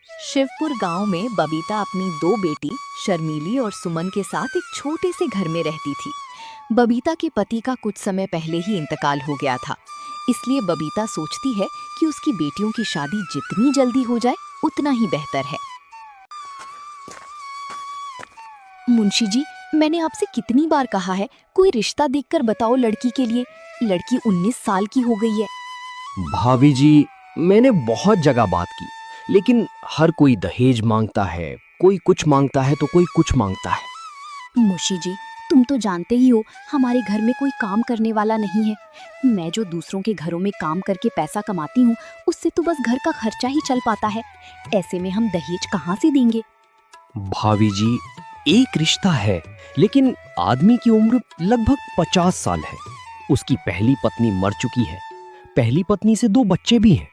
शिवपुर गांव में बबीता अपनी दो बेटी शर्मीली और सुमन के साथ एक छोटे से घर में रहती थी। बबीता के पति का कुछ समय पहले ही इंतकाल हो गया था, इसलिए बबीता सोचती है कि उसकी बेटियों की शादी जितनी जल्दी हो जाए उतना ही बेहतर है। मुंशी जी, मैंने आपसे कितनी बार कहा है कोई रिश्ता देखकर बताओ लड़की के लिए। लड़की 19 साल की हो गई है। भाभी जी, मैंने बहुत जगह बात की, लेकिन हर कोई दहेज मांगता है, कोई कुछ मांगता है तो कोई कुछ मांगता है। मुंशी जी, तुम तो जानते ही हो हमारे घर में कोई काम करने वाला नहीं है। मैं जो दूसरों के घरों में काम करके पैसा कमाती हूँ उससे तो बस घर का खर्चा ही चल पाता है। ऐसे में हम दहेज कहाँ से देंगे। भाभी जी, एक रिश्ता है, लेकिन आदमी की उम्र लगभग 50 साल है। उसकी पहली पत्नी मर चुकी है, पहली पत्नी से 2 बच्चे भी हैं,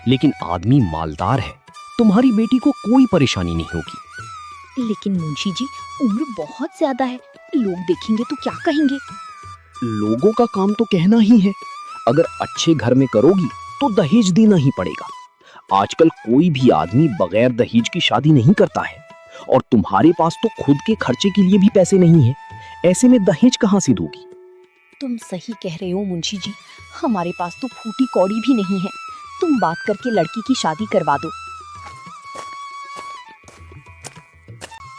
लेकिन आदमी मालदार है। तुम्हारी बेटी को कोई परेशानी नहीं होगी। लेकिन मुंशी जी, उम्र बहुत ज्यादा है, लोग देखेंगे तो क्या कहेंगे। लोगों का काम तो कहना ही है। अगर अच्छे घर में करोगी तो दहेज देना ही पड़ेगा। आजकल कोई भी आदमी बगैर दहेज की शादी नहीं करता है, और तुम्हारे पास तो खुद के खर्चे के लिए भी पैसे नहीं है। ऐसे में दहेज कहाँ से दोगी? तुम सही कह रहे हो मुंशी जी, हमारे पास तो फूटी कौड़ी भी नहीं है। तुम बात करके लड़की की शादी करवा दो।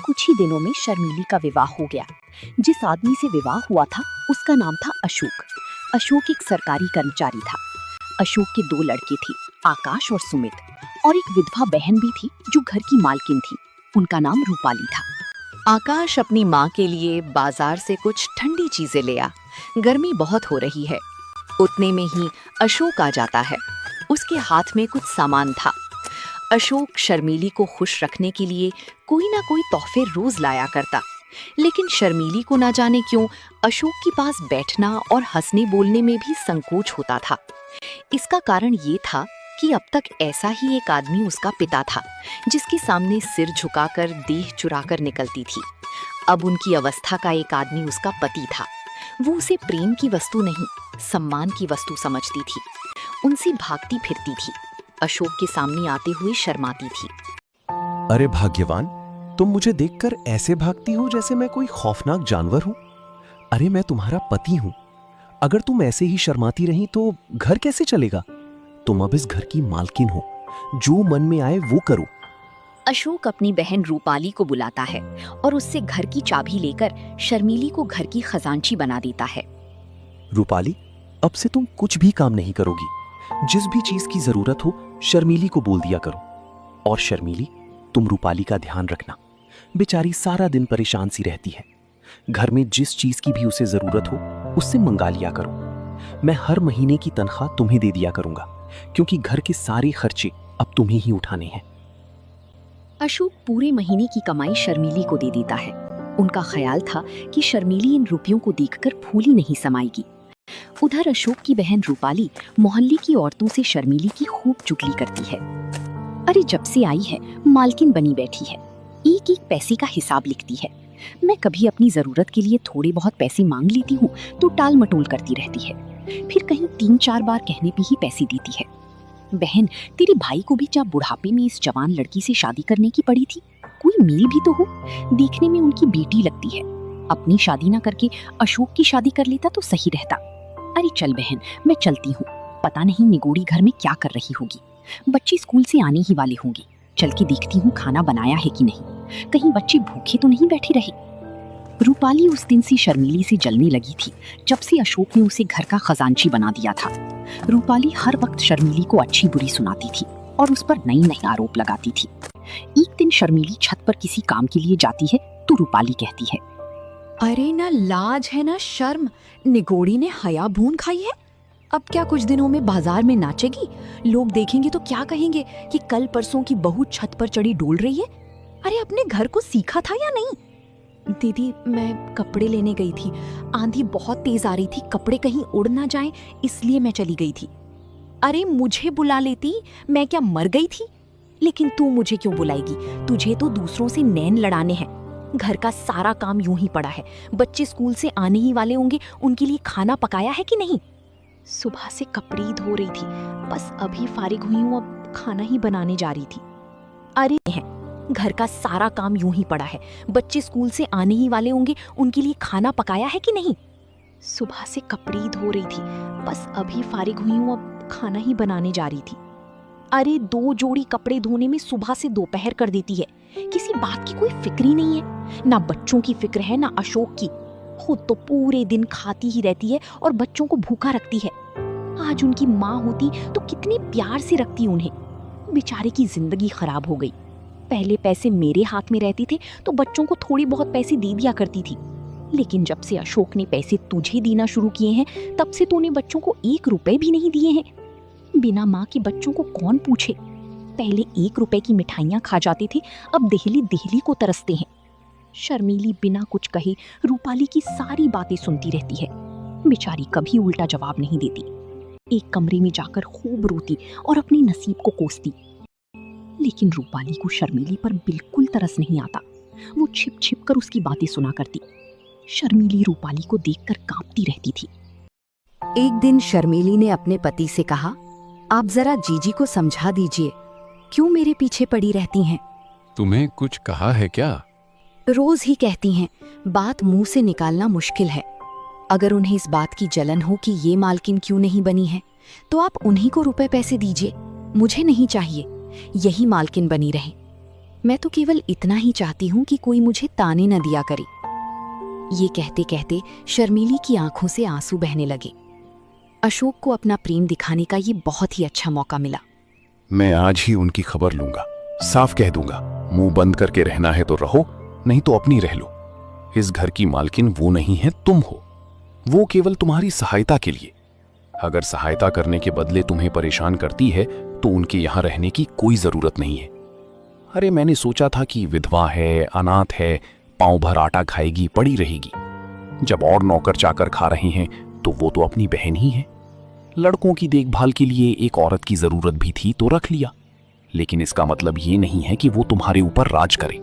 कुछ ही दिनों में शर्मीली का विवाह हो गया। जिस आदमी से विवाह हुआ था उसका नाम था अशोक। अशोक एक सरकारी कर्मचारी था। अशोक के 2 लड़के थे, आकाश और सुमित, और एक विधवा बहन भी थी जो घर की मालकिन थी। उनका नाम रूपाली था। आकाश अपनी माँ के लिए बाजार से कुछ ठंडी चीजें ले आ। गर्मी बहुत हो रही है। उतने में ही अशोक आ जाता है। उसके हाथ में कुछ सामान था। अशोक शर्मीली को खुश रखने के लिए कोई ना कोई तोहफे रोज लाया करता, लेकिन शर्मीली को ना जाने क्यों अशोक के पास बैठना और हंसने बोलने में भी संकोच होता था। इसका कारण ये था कि अब तक ऐसा ही एक आदमी उसका पिता था, जिसके सामने सिर झुकाकर देह चुराकर निकलती थी। अब उनकी अवस्था का एक आदमी उसका पति था। वो उसे प्रेम की वस्तु नहीं, सम्मान की वस्तु समझती थी। उनसे भागती फिरती थी। अशोक के सामने आते हुए शर्माती थी। अरे भाग्यवान, तुम मुझे देखकर ऐसे भागती हो जैसे मैं कोई खौफनाक जानवर हूं। अरे मैं तुम्हारा पति हूं। अगर तुम ऐसे ही शर्माती रही तो घर कैसे चलेगा? तुम अब इस घर की मालकिन हो, जो मन में आए वो करो। अशोक अपनी बहन रूपाली को बुलाता है और उससे घर की चाबी लेकर शर्मीली को घर की खजांची बना देता है। रूपाली, अब से तुम कुछ भी काम नहीं करोगी। जिस भी चीज की जरूरत हो शर्मीली को बोल दिया करो। और शर्मीली, तुम रूपाली का ध्यान रखना। बेचारी सारा दिन परेशान सी रहती है। घर में जिस चीज की भी उसे जरूरत हो उससे मंगा लिया करो। मैं हर महीने की तनख्वाह तुम्हें दे दिया करूंगा, क्योंकि घर के सारे खर्चे अब तुम्हें ही उठाने हैं। अशोक पूरे महीने की कमाई शर्मीली को दे देता है। उनका ख्याल था कि शर्मीली इन रुपयों को देखकर फूली नहीं समाएगी। उधर अशोक की बहन रूपाली मोहल्ले की औरतों से शर्मीली की खूब चुगली करती है। अरे जब से आई है मालकिन बनी बैठी है, एक एक पैसे का हिसाब लिखती है। मैं कभी अपनी जरूरत के लिए थोड़े बहुत पैसे मांग लेती हूँ तो टाल मटोल करती रहती है, फिर कहीं 3-4 बार कहने पे ही पैसे देती है। बहन, तेरे भाई को भी जब बुढ़ापे में इस जवान लड़की से शादी करने की पड़ी थी, कोई मेल भी तो हो। देखने में उनकी बेटी लगती है। अपनी शादी ना करके अशोक की शादी कर लेता तो सही रहता। अरे चल बहन, मैं चलती हूँ। पता नहीं निगोड़ी घर में क्या कर रही होगी। बच्चे स्कूल से आने ही वाले होंगे। चल के देखती हूँ खाना बनाया है कि नहीं, कहीं बच्चे भूखे तो नहीं बैठे रहे। रूपाली उस दिन से शर्मीली से जलने लगी थी जब से अशोक ने उसे घर का खजांची बना दिया था। रूपाली हर वक्त शर्मीली को अच्छी बुरी सुनाती थी और उस पर नई नई आरोप लगाती थी। एक दिन शर्मीली छत पर किसी काम के लिए जाती है तो रूपाली कहती है, अरे ना लाज है ना शर्म, निगोड़ी ने हया भून खाई है। अब क्या कुछ दिनों में बाजार में नाचेगी? लोग देखेंगे तो क्या कहेंगे कि कल परसों की बहू छत पर चढ़ी डोल रही है। अरे अपने घर को सीखा था या नहीं? दीदी, मैं कपड़े लेने गई थी। आंधी बहुत तेज आ रही थी, कपड़े कहीं उड़ ना जाएं, इसलिए मैं चली गई थी। अरे मुझे बुला लेती, मैं क्या मर गई थी? लेकिन तू मुझे क्यों बुलाएगी? तुझे तो दूसरों से नैन लड़ाने हैं। घर का सारा काम यूं ही पड़ा है। बच्चे स्कूल से आने ही वाले होंगे, उनके लिए खाना पकाया है कि नहीं? सुबह से कपड़े ही धो रही थी, बस अभी फारिग हुई हूँ, अब खाना ही बनाने जा रही थी। अरे है, घर का सारा काम यूं ही पड़ा है। बच्चे स्कूल से आने ही वाले होंगे, उनके लिए खाना पकाया है कि नहीं? सुबह से कपड़े ही धो रही थी, बस अभी फारिग हुई हूँ, अब खाना ही बनाने जा रही थी। अरे 2 जोड़ी कपड़े धोने में सुबह से दोपहर कर देती है। किसी बात की कोई फिक्र ही नहीं है, ना बच्चों की फिक्र है ना अशोक की। खुद तो पूरे दिन खाती ही रहती है और बच्चों को भूखा रखती है। आज उनकी माँ होती तो कितने प्यार से रखती उन्हें। बेचारे की जिंदगी खराब हो गई। पहले पैसे मेरे हाथ में रहते थे तो बच्चों को थोड़ी बहुत पैसे दे दिया करती थी, लेकिन जब से अशोक ने पैसे तुझे देना शुरू किए हैं तब से तूने बच्चों को 1 रुपए भी नहीं दिए हैं। बिना माँ के बच्चों को कौन पूछे। पहले 1 रुपए की मिठाइयाँ खा जाते थे, अब देहली देहली को तरसते हैं। शर्मीली बिना कुछ कहे रूपाली की सारी बातें सुनती रहती है। बेचारी कभी उल्टा जवाब नहीं देती। एक कमरे में जाकर खूब रोती और अपने नसीब को कोसती, लेकिन रूपाली को शर्मीली पर बिल्कुल तरस नहीं आता। वो छिप छिप कर उसकी बातें सुना करती। शर्मीली रूपाली को देखकर कांपती रहती थी। एक दिन शर्मीली ने अपने पति से कहा, आप जरा जीजी को समझा दीजिए, क्यों मेरे पीछे पड़ी रहती हैं? तुम्हें कुछ कहा है क्या? रोज ही कहती हैं, बात मुंह से निकालना मुश्किल है। अगर उन्हें इस बात की जलन हो कि ये मालकिन क्यों नहीं बनी है, तो आप उन्हीं को रुपए पैसे दीजिए, मुझे नहीं चाहिए। यही मालकिन बनी रहे। मैं तो केवल इतना ही चाहती हूँ कि कोई मुझे ताने न दिया करे। ये कहते कहते शर्मीली की आंखों से आंसू बहने लगे। अशोक को अपना प्रेम दिखाने का ये बहुत ही अच्छा मौका मिला। मैं आज ही उनकी खबर लूंगा, साफ कह दूंगा, मुंह बंद करके रहना है तो रहो, नहीं तो अपनी रह लो। इस घर की मालकिन वो नहीं है, तुम हो। वो केवल तुम्हारी सहायता के लिए। अगर सहायता करने के बदले तुम्हें परेशान करती है तो उनके यहां रहने की कोई जरूरत नहीं है। अरे मैंने सोचा था कि विधवा है, अनाथ है, पांव भर आटा खाएगी, पड़ी रहेगी। जब और नौकर चाकर खा रहे हैं तो वो तो अपनी बहन ही है। लड़कों की देखभाल के लिए एक औरत की जरूरत भी थी तो रख लिया, लेकिन इसका मतलब ये नहीं है कि वो तुम्हारे ऊपर राज करे।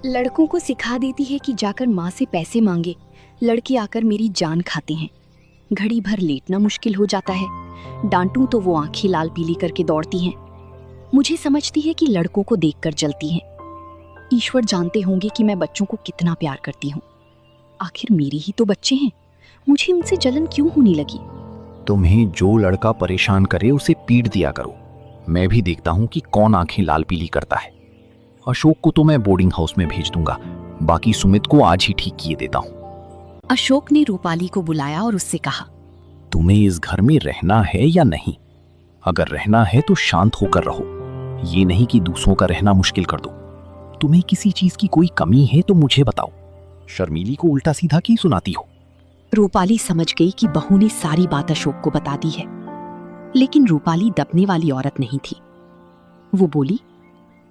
लड़कों को सिखा देती है कि जाकर माँ से पैसे मांगे, लड़के आकर मेरी जान खाते हैं। घड़ी भर लेटना मुश्किल हो जाता है, डांटूं तो वो आंखें लाल पीली करके दौड़ती हैं। मुझे समझती है कि लड़कों को देखकर जलती हैं। ईश्वर जानते होंगे कि मैं बच्चों को कितना प्यार करती हूँ। आखिर मेरे ही तो बच्चे हैं, मुझे उनसे जलन क्यों होने लगी? तुम्हें जो लड़का परेशान करे उसे पीट दिया करो। मैं भी देखता हूँ कि कौन आंखें लाल पीली करता है। अशोक को तो मैं बोर्डिंग हाउस में भेज दूंगा, बाकी सुमित को आज ही ठीक किए देता हूँ। अशोक ने रूपाली को बुलाया और उससे कहा, तुम्हें इस घर में रहना है या नहीं? अगर रहना है तो शांत होकर रहो, ये नहीं कि दूसरों का रहना मुश्किल कर दो। तुम्हें किसी चीज की कोई कमी है तो मुझे बताओ। शर्मीली को उल्टा सीधा क्यों सुनाती हो? रूपाली समझ गई कि बहू ने सारी बात अशोक को बता दी है, लेकिन रूपाली दबने वाली औरत नहीं थी। वो बोली,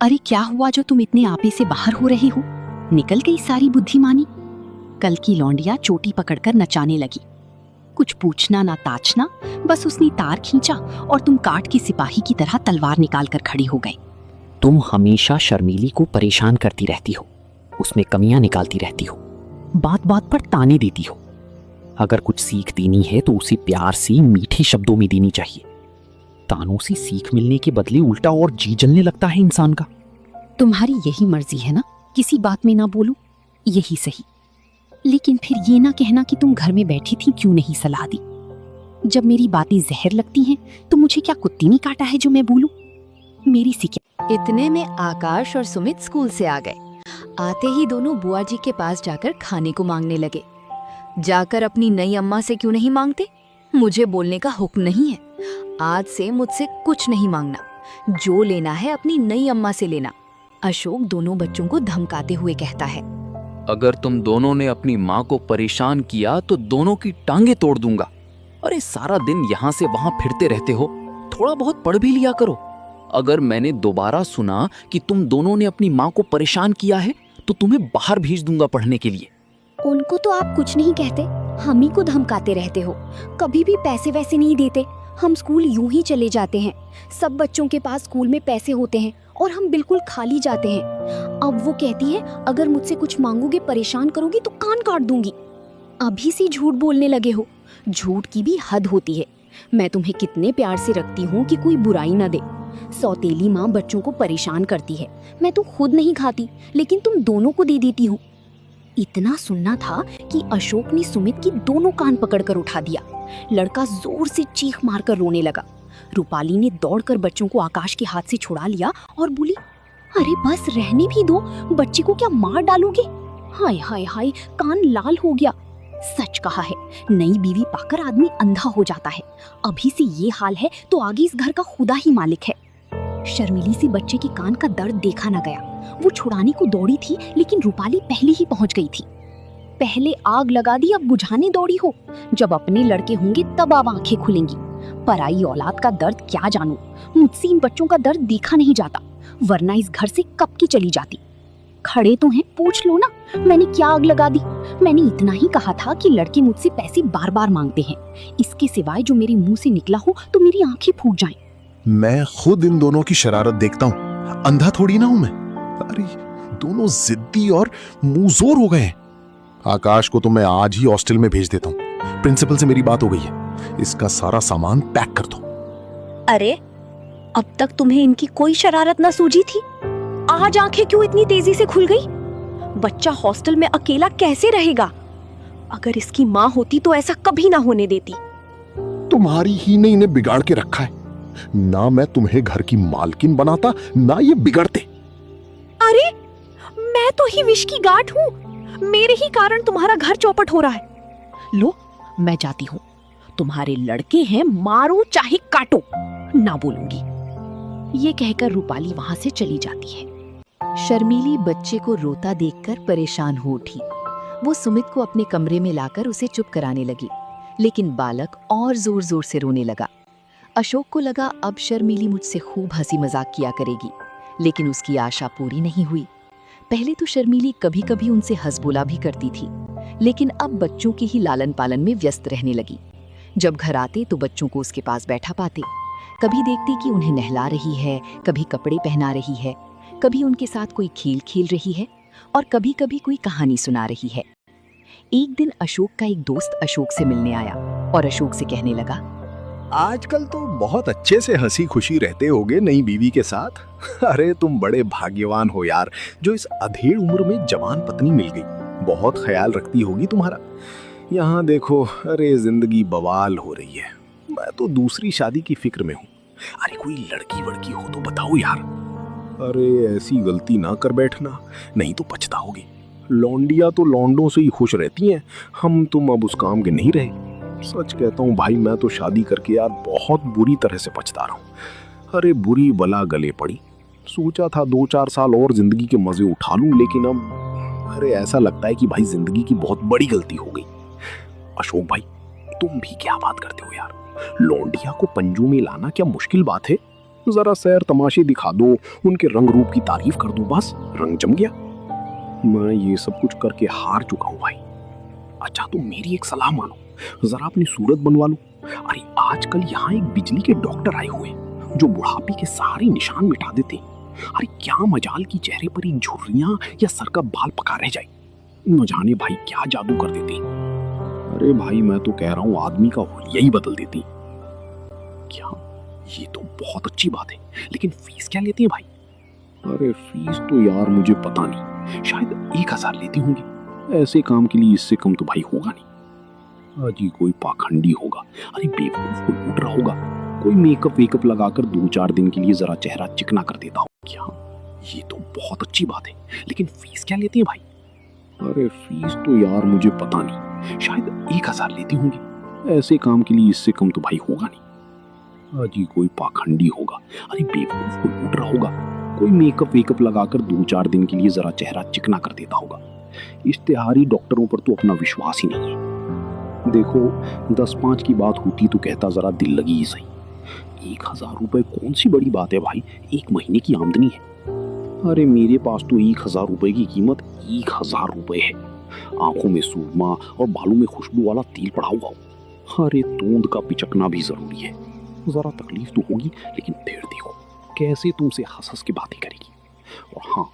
अरे क्या हुआ जो तुम इतने आपे से बाहर हो रहे हो? निकल गई सारी बुद्धिमानी। कल की लौंडिया चोटी पकड़कर नचाने लगी। कुछ पूछना ना ताचना, बस उसने तार खींचा और तुम काट के सिपाही की तरह तलवार निकाल कर खड़ी हो गई। तुम हमेशा शर्मीली को परेशान करती रहती हो, उसमें कमियां निकालती रहती हो, बात बात पर ताने देती हो। अगर कुछ सीख देनी है तो उसे प्यार से मीठे शब्दों में देनी चाहिए। तानों से सीख मिलने के बदले उल्टा और जी जलने लगता है इंसान का। तुम्हारी यही मर्जी है ना, किसी बात में ना बोलूं, यही सही। लेकिन फिर ये ना कहना कि तुम घर में बैठी थी, क्यों नहीं सलाह दी? जब मेरी बातें जहर लगती हैं तो मुझे क्या कुत्ती ने काटा है जो मैं बोलूं? मेरी सी क्या। इतने में आकाश और सुमित स्कूल से आ गए। आते ही दोनों बुआ जी के पास जाकर खाने को मांगने लगे। जाकर अपनी नई अम्मा से क्यों नहीं मांगते? मुझे बोलने का हुक्म नहीं है। आज से मुझसे कुछ नहीं मांगना, जो लेना है अपनी नई अम्मा से लेना। अशोक दोनों बच्चों को धमकाते हुए कहता है, अगर तुम दोनों ने अपनी माँ को परेशान किया तो दोनों की टांगे तोड़ दूंगा। अरे सारा दिन यहाँ से वहां फिरते रहते हो, थोड़ा बहुत पढ़ भी लिया करो। अगर मैंने दोबारा सुना कि तुम दोनों ने अपनी माँ को परेशान किया है तो तुम्हें बाहर भेज दूंगा पढ़ने के लिए। उनको तो आप कुछ नहीं कहते, हम ही को धमकाते रहते हो। कभी भी पैसे वैसे नहीं देते, हम स्कूल यूं ही चले जाते हैं। सब बच्चों के पास स्कूल में पैसे होते हैं और हम बिल्कुल खाली जाते हैं। अब वो कहती है अगर मुझसे कुछ मांगोगे, परेशान करोगी तो कान काट दूंगी। अभी से झूठ बोलने लगे हो। झूठ की भी हद होती है। मैं तुम्हें कितने प्यार से रखती हूँ कि कोई बुराई न दे। सौतेली माँ बच्चों को परेशान करती है। मैं तो खुद नहीं खाती, लेकिन तुम दोनों को दे देती हो। इतना सुनना था कि अशोक ने सुमित की दोनों कान पकड़कर उठा दिया। लड़का जोर से चीख मारकर रोने लगा। रूपाली ने दौड़कर बच्चों को आकाश के हाथ से छुड़ा लिया और बोली, अरे बस रहने भी दो, बच्चे को क्या मार डालोगे? हाय हाय हाय, कान लाल हो गया। सच कहा है, नई बीवी पाकर आदमी अंधा हो जाता है। अभी से ये हाल है तो आगे इस घर का खुदा ही मालिक है। शर्मिली से बच्चे के कान का दर्द देखा न गया। वो छुड़ाने को दौड़ी थी, लेकिन रूपाली पहले ही पहुंच गई थी। पहले आग लगा दी, अब बुझाने दौड़ी हो। जब अपने लड़के होंगे तब अब आंखें खुलेंगी। पराई औलाद का दर्द क्या जानूं? मुझसे इन बच्चों का दर्द देखा नहीं जाता, वरना इस घर से कब की चली जाती। खड़े तो हैं, पूछ लो ना, मैंने क्या आग लगा दी? मैंने इतना ही कहा था कि लड़के मुझसे पैसे बार बार मांगते हैं। इसके सिवाय जो मेरे मुंह से निकला हो तो मेरी आंखें फूट जाएं। मैं खुद इन दोनों की शरारत देखता हूँ, अंधा थोड़ी ना हूं मैं। अरे दोनों जिद्दी और मुंहजोर हो गए हैं। आकाश को तो मैं आज ही हॉस्टल में भेज देता हूँ। प्रिंसिपल से मेरी बात हो गई है, इसका सारा सामान पैक कर दो। अरे अब तक तुम्हें इनकी कोई शरारत न सूझी थी, आज आंखें क्यों इतनी तेजी से खुल गई? बच्चा हॉस्टल में अकेला कैसे रहेगा? अगर इसकी माँ होती तो ऐसा कभी ना होने देती। तुम्हारी ही ने इन्हें बिगाड़ के रखा है। ना मैं तुम्हें घर की मालकिन बनाता, ना ये बिगड़ते। अरे मैं तो ही विष की गांठ हूँ, मेरे ही कारण तुम्हारा घर चौपट हो रहा है। लो मैं जाती हूँ, तुम्हारे लड़के हैं, मारो चाहे काटो, ना बोलूंगी। ये कहकर रूपाली वहां से चली जाती है। शर्मीली बच्चे को रोता देखकर परेशान हो उठी। वो सुमित को अपने कमरे में लाकर उसे चुप कराने लगी, लेकिन बालक और जोर जोर से रोने लगा। अशोक को लगा अब शर्मीली मुझसे खूब हंसी मजाक किया करेगी, लेकिन उसकी आशा पूरी नहीं हुई। पहले तो शर्मीली कभी कभी उनसे हंस बोला भी करती थी, लेकिन अब बच्चों के ही लालन पालन में व्यस्त रहने लगी। जब घर आते तो बच्चों को उसके पास बैठा पाते। कभी देखती कि उन्हें नहला रही है, कभी कपड़े पहना रही है, कभी उनके साथ कोई खेल खेल रही है और कभी कभी कोई कहानी सुना रही है। एक दिन अशोक का एक दोस्त अशोक से मिलने आया और अशोक से कहने लगा, आजकल तो बहुत अच्छे से हंसी खुशी रहते होगे नई बीवी के साथ। अरे तुम बड़े भाग्यवान हो यार, जो इस अधेड़ उम्र में जवान पत्नी मिल गई। बहुत ख्याल रखती होगी तुम्हारा। यहाँ देखो, अरे जिंदगी बवाल हो रही है। मैं तो दूसरी शादी की फिक्र में हूँ। अरे कोई लड़की वड़की हो तो बताओ यार। अरे ऐसी गलती ना कर बैठना, नहीं तो पछताओगे। लौंडिया तो लौंडों से ही खुश रहती हैं, हम तुम अब उस काम के नहीं रहे। सच कहता हूँ भाई, मैं तो शादी करके यार बहुत बुरी तरह से पछता रहा हूँ। अरे बुरी बला गले पड़ी। सोचा था 2-4 साल और जिंदगी के मजे उठा लूं, लेकिन अब अरे ऐसा लगता है कि भाई जिंदगी की बहुत बड़ी गलती हो गई। अशोक भाई, तुम भी क्या बात करते हो यार? लौंडिया को पंजों में लाना क्या मुश्किल बात है? जरा सैर तमाशे दिखा दो, उनके रंग रूप की तारीफ कर दो, बस रंग जम गया। मैं ये सब कुछ करके हार चुका हूँ भाई। अच्छा तुम मेरी एक सलाह मानो, जरा अपनी सूरत बनवा लो। अरे आजकल यहाँ एक बिजली के डॉक्टर आए हुए हैं जो बुढ़ापे के सारे निशान मिटा देते हैं। अरे क्या मजाल की चेहरे पर एक झुर्रियां या सर का बाल पका रह जाए, न जाने भाई क्या जादू कर देते हैं। अरे भाई मैं तो कह रहा हूँ आदमी का हुलिया ही बदल देती। क्या? ये तो बहुत अच्छी बात है, लेकिन फीस क्या लेते हैं भाई? अरे फीस तो यार मुझे पता नहीं, शायद 1000 लेती होंगी। ऐसे काम के लिए इससे कम तो भाई होगा नहीं। अजी कोई पाखंडी होगा, अरे बेवकूफ को लूट रहा होगा। कोई मेकअप वेकअप लगाकर 2-4 दिन के लिए जरा चेहरा चिकना कर देता हो। क्या? ये तो बहुत अच्छी बात है, लेकिन फीस क्या लेते हैं भाई? अरे फीस तो यार मुझे पता नहीं, शायद 1000 लेती होंगी। ऐसे काम के लिए इससे कम तो भाई होगा नहीं। अजी कोई पाखंडी होगा, अरे बेवकूफ को लूट रहा होगा। कोई मेकअप वेकअप लगाकर 2-4 दिन के लिए जरा चेहरा चिकना कर देता होगा। इश्तेहारी डॉक्टरों पर तो अपना विश्वास ही नहीं है। देखो 10-5 की बात होती तो कहता जरा दिल लगी ही सही। 1000 रुपए कौन सी बड़ी बात है भाई, 1 महीने की आमदनी है। अरे मेरे पास तो 1000 रुपए की कीमत 1000 रुपए है। आंखों में सुरमा और बालों में खुशबू वाला तेल पड़ा हुआ हो। अरे तोंद का पिचकना भी जरूरी है। जरा तकलीफ तो होगी, लेकिन फिर देखो कैसे तुमसे हंस हंस के बातें करेगी। और हाँ,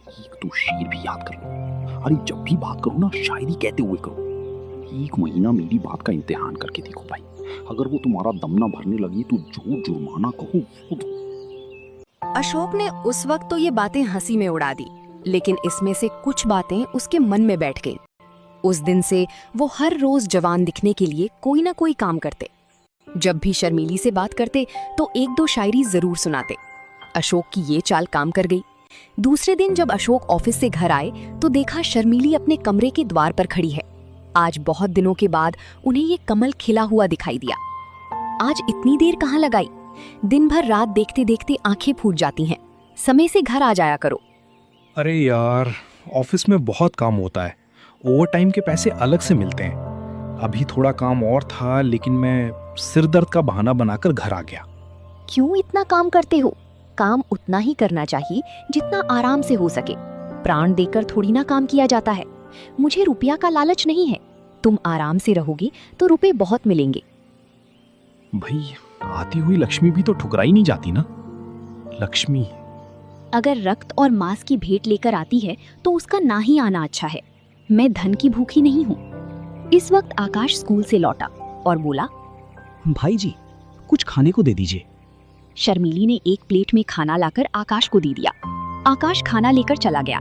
एक तो शेर भी याद कर लो। अरे जब भी बात करो ना, शायरी कहते हुए करो। एक महीना मेरी बात का इम्तिहान करके देखो भाई, अगर वो तुम्हारा दम ना भरने लगी तो जो जुर्माना कहो वो दो। अशोक ने उस वक्त तो ये बातें हंसी में उड़ा दी, लेकिन इसमें से कुछ बातें उसके मन में बैठ गईं। उस दिन से वो हर रोज जवान दिखने के लिए कोई ना कोई काम करते। जब भी शर्मीली से बात करते तो एक दो शायरी जरूर सुनाते। अशोक की ये चाल काम कर गई। दूसरे दिन जब अशोक ऑफिस से घर आए तो देखा शर्मीली अपने कमरे के द्वार पर खड़ी है। आज बहुत दिनों के बाद उन्हें ये कमल खिला हुआ दिखाई दिया। आज इतनी देर कहाँ लगाई? दिन भर रात देखते देखते आंखें फूट जाती हैं। समय से घर आ जाया करो। अरे यार, ऑफिस में बहुत काम होता है, ओवर टाइम के पैसे अलग से मिलते हैं। अभी थोड़ा काम और था, लेकिन मैं सिर दर्द का बहाना बनाकर घर आ गया। क्यों इतना काम करते हो? काम उतना ही करना चाहिए जितना आराम से हो सके। प्राण देकर थोड़ी ना काम किया जाता है। मुझे रुपया का लालच नहीं है। तुम आराम से रहोगे तो रुपए बहुत मिलेंगे। भाई, आती हुई लक्ष्मी भी तो ठुकराई नहीं जाती ना। लक्ष्मी अगर रक्त और मांस की भेंट लेकर आती है तो उसका ना ही आना अच्छा है। मैं धन की भूखी नहीं हूँ। इस वक्त आकाश स्कूल से लौटा और बोला, भाई जी, कुछ खाने को दे दीजिए। शर्मीली ने एक प्लेट में खाना लाकर आकाश को दे दिया। आकाश खाना लेकर चला गया।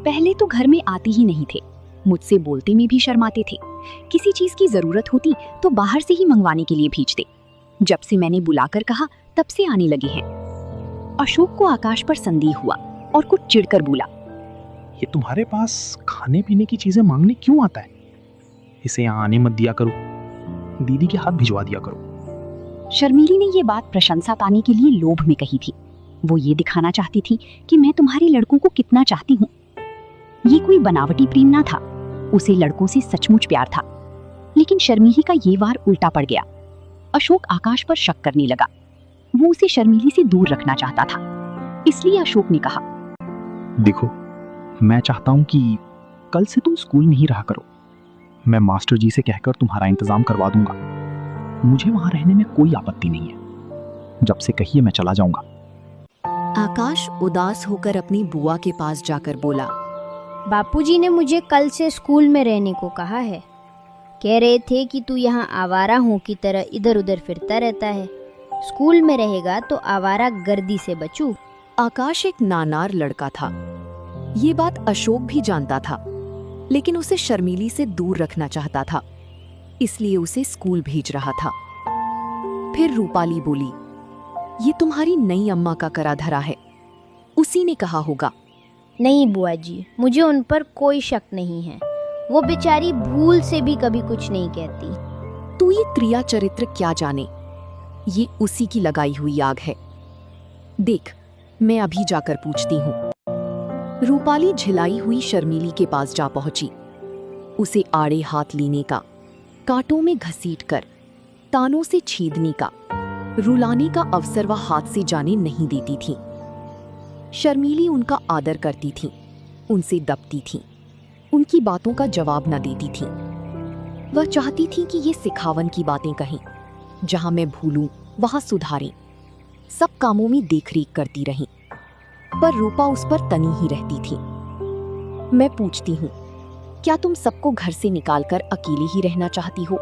पहले तो घर में आते ही नहीं थे। मुझसे बोलते में भी शर्माते थे। किसी चीज की जरूरत होती तो बाहर से ही मंगवाने के लिए भेजते। जब से मैंने बुलाकर कहा तब से आने लगे हैं। अशोक को आकाश पर संदेह हुआ और कुछ चिढ़कर बोला, ये तुम्हारे पास खाने पीने की चीजें मांगने क्यों आता है? इसे यहाँ आने मत दिया करो, दीदी के हाथ भिजवा दिया करो। शर्मीली ने ये बात प्रशंसा पाने के लिए लोभ में कही थी। वो ये दिखाना चाहती थी कि मैं तुम्हारे लड़कों को कितना चाहती हूँ। ये कोई बनावटी प्रेम ना था। उसे लड़कों से सचमुच प्यार था। लेकिन शर्मीली का ये वार उल्टा पड़ गया। अशोक आकाश पर शक करने लगा। वो उसे शर्मीली से दूर रखना चाहता था। इसलिए अशोक ने कहा, देखो, मैं चाहता हूँ कि कल से तुम स्कूल में ही रहा करो। मैं मास्टर जी से कहकर तुम्हारा इंतजाम करवा दूंगा। मुझे वहां रहने में कोई आपत्ति नहीं है। जब से कहिए मैं चला जाऊंगा। आकाश उदास होकर अपनी बुआ के पास जाकर बोला, बापूजी ने मुझे कल से स्कूल में रहने को कहा है। कह रहे थे कि तू यहाँ आवारा हूँ की तरह इधर उधर फिरता रहता है। स्कूल में रहेगा तो आवारा गर्दी से बचू। आकाश एक नानार लड़का था। ये बात अशोक भी जानता था, लेकिन उसे शर्मीली से दूर रखना चाहता था। इसलिए उसे स्कूल भेज रहा था। फिर रूपाली बोली, ये तुम्हारी नई अम्मा का करा धरा है। उसी ने कहा होगा। नहीं बुआ जी, मुझे उन पर कोई शक नहीं है। वो बेचारी भूल से भी कभी कुछ नहीं कहती। तू ये क्रिया चरित्र क्या जाने, ये उसी की लगाई हुई आग है। देख, मैं अभी जाकर पूछती हूँ। रूपाली झिलाई हुई शर्मीली के पास जा पहुंची। उसे आड़े हाथ लेने का, कांटों में घसीटकर, तानों से छेदने का, रुलाने का अवसर वह हाथ से जाने नहीं देती थी। शर्मीली उनका आदर करती थी, उनसे दबती थी, उनकी बातों का जवाब न देती थी। वह चाहती थी कि ये सिखावन की बातें कहें, जहां मैं भूलूं वहां सुधारें, सब कामों में देखरेख करती रहें। पर रूपा उस पर तनी ही रहती थी। मैं पूछती हूँ, क्या तुम सबको घर से निकालकर अकेले ही रहना चाहती हो,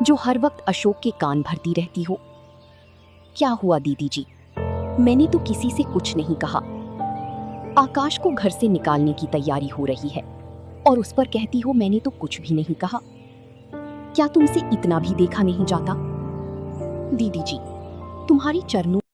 जो हर वक्त अशोक के कान भरती रहती हो? क्या हुआ दीदी जी, मैंने तो किसी से कुछ नहीं कहा। आकाश को घर से निकालने की तैयारी हो रही है और उस पर कहती हो मैंने तो कुछ भी नहीं कहा। क्या तुमसे इतना भी देखा नहीं जाता? दीदी जी, तुम्हारी चरणों